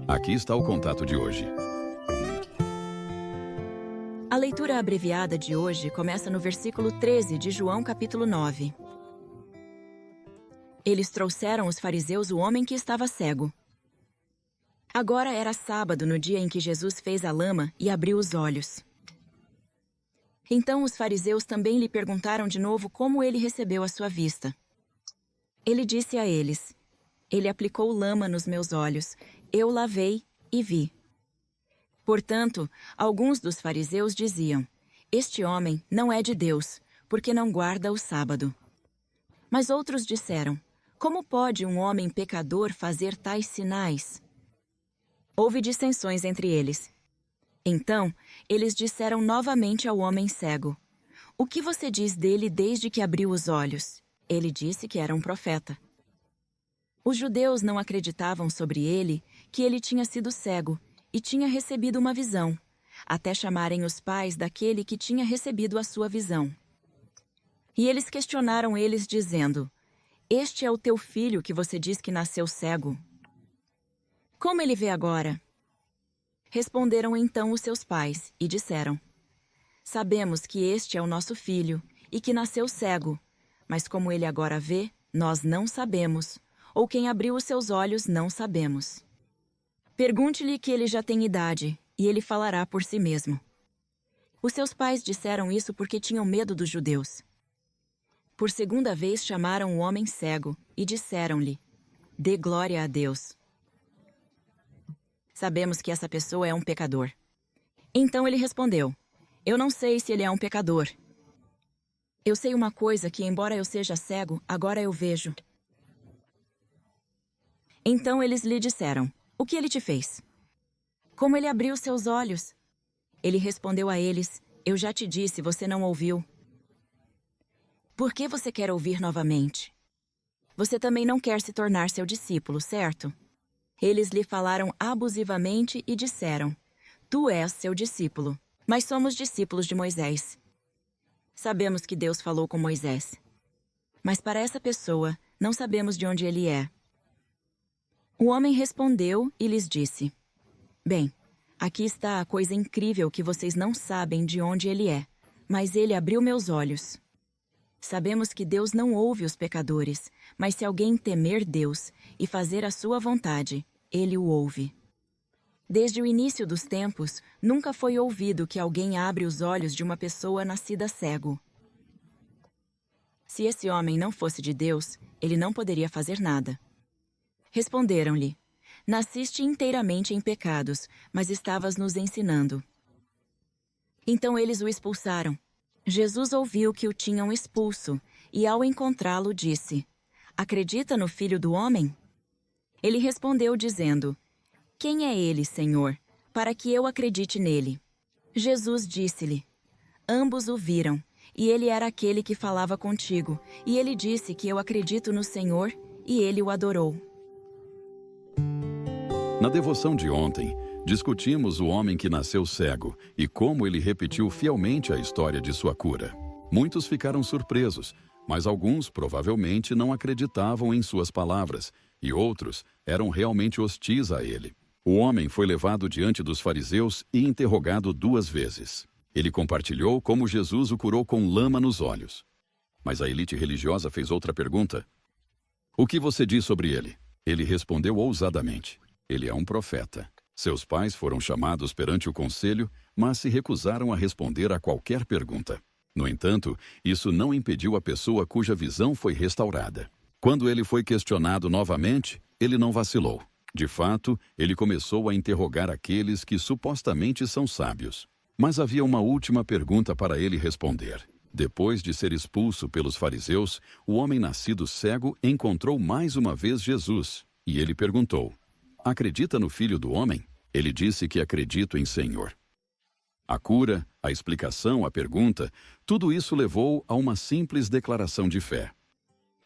Aqui está o contato de hoje. A leitura abreviada de hoje começa no versículo 13 de João capítulo 9. Eles trouxeram os fariseus o homem que estava cego. Agora era sábado no dia em que Jesus fez a lama e abriu os olhos. Então os fariseus também lhe perguntaram de novo como ele recebeu a sua vista. Ele disse a eles: Ele aplicou lama nos meus olhos, eu lavei e vi. Portanto, alguns dos fariseus diziam: Este homem não é de Deus, porque não guarda o sábado. Mas outros disseram: Como pode um homem pecador fazer tais sinais? Houve dissensões entre eles. Então, eles disseram novamente ao homem cego: O que você diz dele desde que abriu os olhos? Ele disse que era um profeta. Os judeus não acreditavam sobre ele que ele tinha sido cego e tinha recebido uma visão, até chamarem os pais daquele que tinha recebido a sua visão. E eles questionaram eles, dizendo: Este é o teu filho que você diz que nasceu cego? Como ele vê agora? Responderam então os seus pais e disseram: Sabemos que este é o nosso filho e que nasceu cego, mas como ele agora vê, nós não sabemos, ou quem abriu os seus olhos não sabemos. Pergunte-lhe que ele já tem idade, e ele falará por si mesmo. Os seus pais disseram isso porque tinham medo dos judeus. Por segunda vez chamaram o homem cego e disseram-lhe: Dê glória a Deus. Sabemos que essa pessoa é um pecador. Então ele respondeu: Eu não sei se ele é um pecador. Eu sei uma coisa que, embora eu seja cego, agora eu vejo. Então eles lhe disseram: O que ele te fez? Como ele abriu seus olhos? Ele respondeu a eles: Eu já te disse, você não ouviu. Por que você quer ouvir novamente? Você também não quer se tornar seu discípulo, certo? Eles lhe falaram abusivamente e disseram: Tu és seu discípulo, mas somos discípulos de Moisés. Sabemos que Deus falou com Moisés. Mas para essa pessoa, não sabemos de onde ele é. O homem respondeu e lhes disse: Bem, aqui está a coisa incrível que vocês não sabem de onde ele é, mas ele abriu meus olhos. Sabemos que Deus não ouve os pecadores, mas se alguém temer Deus e fazer a sua vontade, ele o ouve. Desde o início dos tempos, nunca foi ouvido que alguém abre os olhos de uma pessoa nascida cego. Se esse homem não fosse de Deus, ele não poderia fazer nada. Responderam-lhe: Nasciste inteiramente em pecados, mas estavas nos ensinando. Então eles o expulsaram. Jesus ouviu que o tinham expulso, e ao encontrá-lo disse: Acredita no Filho do Homem? Ele respondeu dizendo: Quem é ele, Senhor, para que eu acredite nele? Jesus disse-lhe: Ambos o viram, e ele era aquele que falava contigo, e ele disse que eu acredito no Senhor, e ele o adorou. Na devoção de ontem, discutimos o homem que nasceu cego e como ele repetiu fielmente a história de sua cura. Muitos ficaram surpresos, mas alguns provavelmente não acreditavam em suas palavras, e outros eram realmente hostis a ele. O homem foi levado diante dos fariseus e interrogado 2 vezes. Ele compartilhou como Jesus o curou com lama nos olhos. Mas a elite religiosa fez outra pergunta: O que você diz sobre ele? Ele respondeu ousadamente: Ele é um profeta. Seus pais foram chamados perante o conselho, mas se recusaram a responder a qualquer pergunta. No entanto, isso não impediu a pessoa cuja visão foi restaurada. Quando ele foi questionado novamente, ele não vacilou. De fato, ele começou a interrogar aqueles que supostamente são sábios. Mas havia uma última pergunta para ele responder. Depois de ser expulso pelos fariseus, o homem nascido cego encontrou mais uma vez Jesus, e ele perguntou: Acredita no Filho do Homem? Ele disse que acredito em Senhor. A cura, a explicação, a pergunta, tudo isso levou a uma simples declaração de fé.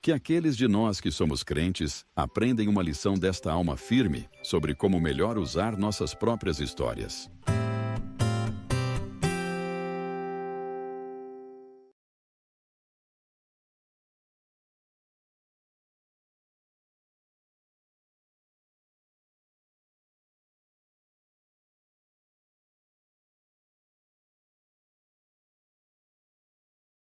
Que aqueles de nós que somos crentes aprendem uma lição desta alma firme sobre como melhor usar nossas próprias histórias.